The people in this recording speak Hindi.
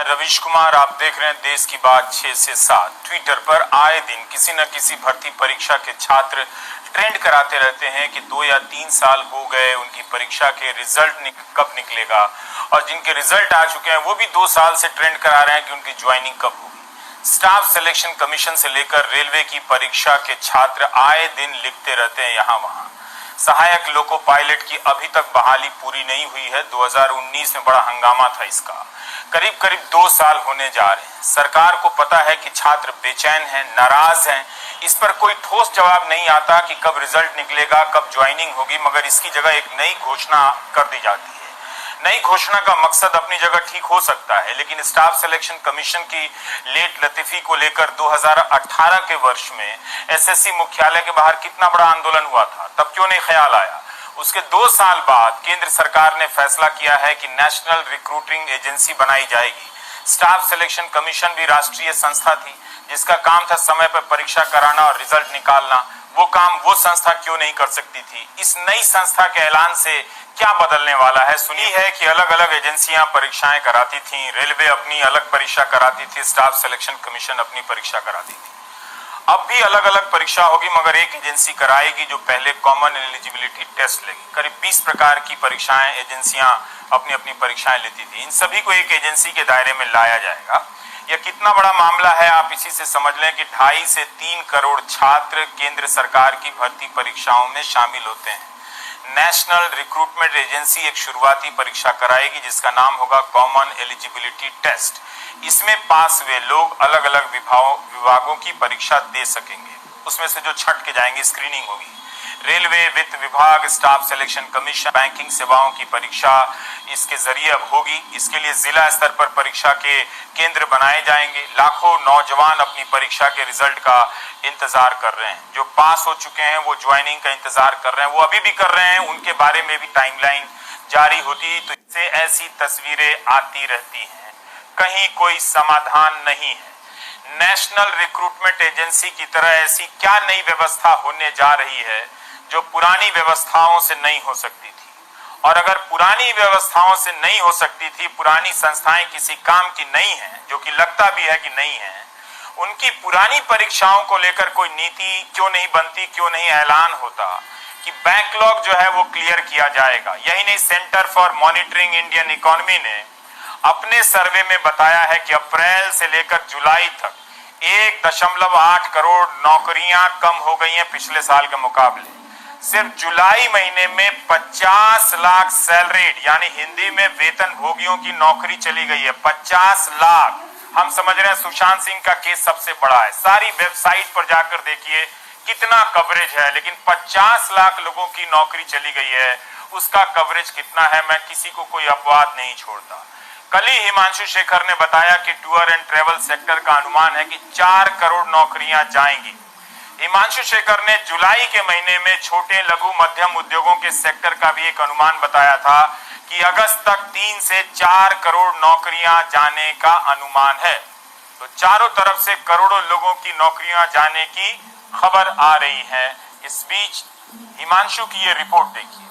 रवीश कुमार, आप देख रहे हैं देश की बात 6 से 7। ट्विटर पर आए दिन किसी न किसी भर्ती परीक्षा के छात्र ट्रेंड कराते रहते हैं कि 2 या 3 साल हो गए उनकी परीक्षा के रिजल्ट कब निकलेगा, और जिनके रिजल्ट आ चुके हैं वो भी 2 साल से ट्रेंड करा रहे हैं कि उनकी ज्वाइनिंग कब होगी। स्टाफ सिलेक्शन कमीशन से लेकर रेलवे की परीक्षा के छात्र आए दिन लिखते रहते हैं यहाँ वहां। सहायक लोको पायलट की अभी तक बहाली पूरी नहीं हुई है। 2019 में बड़ा हंगामा था इसका। करीब करीब 2 साल होने जा रहे हैं। सरकार को पता है कि छात्र बेचैन हैं, नाराज हैं। इस पर कोई ठोस जवाब नहीं आता कि कब रिजल्ट निकलेगा, कब ज्वाइनिंग होगी, मगर इसकी जगह एक नई घोषणा कर दी जाती है। नई घोषणा का मकसद अपनी जगह ठीक हो सकता है, लेकिन स्टाफ सिलेक्शन कमीशन की लेट लतीफी को लेकर 2018 के वर्ष में एसएससी मुख्यालय के बाहर कितना बड़ा आंदोलन हुआ था, तब क्यों नहीं ख्याल आया। उसके 2 साल बाद केंद्र सरकार ने फैसला किया है कि नेशनल रिक्रूटिंग एजेंसी बनाई जाएगी। स्टाफ सिलेक्शन कमीशन भी राष्ट्रीय संस्था थी जिसका काम था समय पर परीक्षा कराना और रिजल्ट निकालना। वो काम वो संस्था क्यों नहीं कर सकती थी। इस नई संस्था के ऐलान से क्या बदलने वाला है, सुनी है कि अलग अलग एजेंसियां परीक्षाएं कराती थीं। रेलवे अपनी अलग परीक्षा कराती थी, स्टाफ सिलेक्शन कमीशन अपनी परीक्षा कराती थी। अब भी अलग अलग परीक्षा होगी, मगर एक एजेंसी कराएगी जो पहले कॉमन एलिजिबिलिटी टेस्ट लेगी। करीब 20 प्रकार की परीक्षाएं एजेंसियां अपनी अपनी परीक्षाएं लेती थी। इन सभी को एक एजेंसी के दायरे में लाया जाएगा। यह कितना बड़ा मामला है आप इसी से समझ लें कि 2.5 से 3 करोड़ छात्र केंद्र सरकार की भर्ती परीक्षाओं में शामिल होते हैं। नेशनल रिक्रूटमेंट एजेंसी एक शुरुआती परीक्षा कराएगी जिसका नाम होगा कॉमन एलिजिबिलिटी टेस्ट। इसमें पास हुए लोग अलग अलग विभागों की परीक्षा दे सकेंगे। उसमें से जो छट के जाएंगे स्क्रीनिंग होगी। रेलवे, वित्त विभाग, स्टाफ सिलेक्शन कमीशन, बैंकिंग सेवाओं की परीक्षा इसके जरिए अब होगी। इसके लिए जिला स्तर पर परीक्षा के केंद्र बनाए जाएंगे। लाखों नौजवान अपनी परीक्षा के रिजल्ट का इंतजार कर रहे हैं। जो पास हो चुके हैं वो ज्वाइनिंग का इंतजार कर रहे हैं, वो अभी भी कर रहे हैं। उनके बारे में भी टाइमलाइन जारी होती तो इससे ऐसी तस्वीरें आती रहती हैं। कहीं कोई समाधान नहीं है। नेशनल रिक्रूटमेंट एजेंसी की तरह ऐसी क्या नई व्यवस्था होने जा रही है जो पुरानी व्यवस्थाओं से नहीं हो सकती थी। और अगर पुरानी व्यवस्थाओं से नहीं हो सकती थी, पुरानी संस्थाएं किसी काम की नहीं है, जो कि लगता भी है कि नहीं है, उनकी पुरानी परीक्षाओं को लेकर कोई नीति क्यों नहीं बनती, क्यों नहीं ऐलान होता कि बैकलॉग जो है वो क्लियर किया जाएगा। यही नहीं, centre for monitoring Indian economy ने अपने सर्वे में बताया है कि अप्रैल से लेकर जुलाई तक 1.8 करोड़ नौकरियां कम हो गई हैं पिछले साल के मुकाबले। सिर्फ जुलाई महीने में 50 लाख सैलरीड यानी हिंदी में वेतन भोगियों की नौकरी चली गई है। 50 लाख। हम समझ रहे हैं सुशांत सिंह का केस सबसे बड़ा है। सारी वेबसाइट पर जाकर देखिए कितना कवरेज है, लेकिन 50 लाख लोगों की नौकरी चली गई है, उसका कवरेज कितना है। मैं किसी को कोई अपवाद नहीं छोड़ता। कल ही हिमांशु शेखर ने बताया कि टूर एंड ट्रेवल सेक्टर का अनुमान है कि 4 करोड़ नौकरियां जाएंगी। हिमांशु शेखर ने जुलाई के महीने में छोटे लघु मध्यम उद्योगों के सेक्टर का भी एक अनुमान बताया था कि अगस्त तक 3 से 4 करोड़ नौकरियां जाने का अनुमान है। तो चारों तरफ से करोड़ों लोगों की नौकरियां जाने की खबर आ रही है। इस बीच हिमांशु की ये रिपोर्ट देखिए।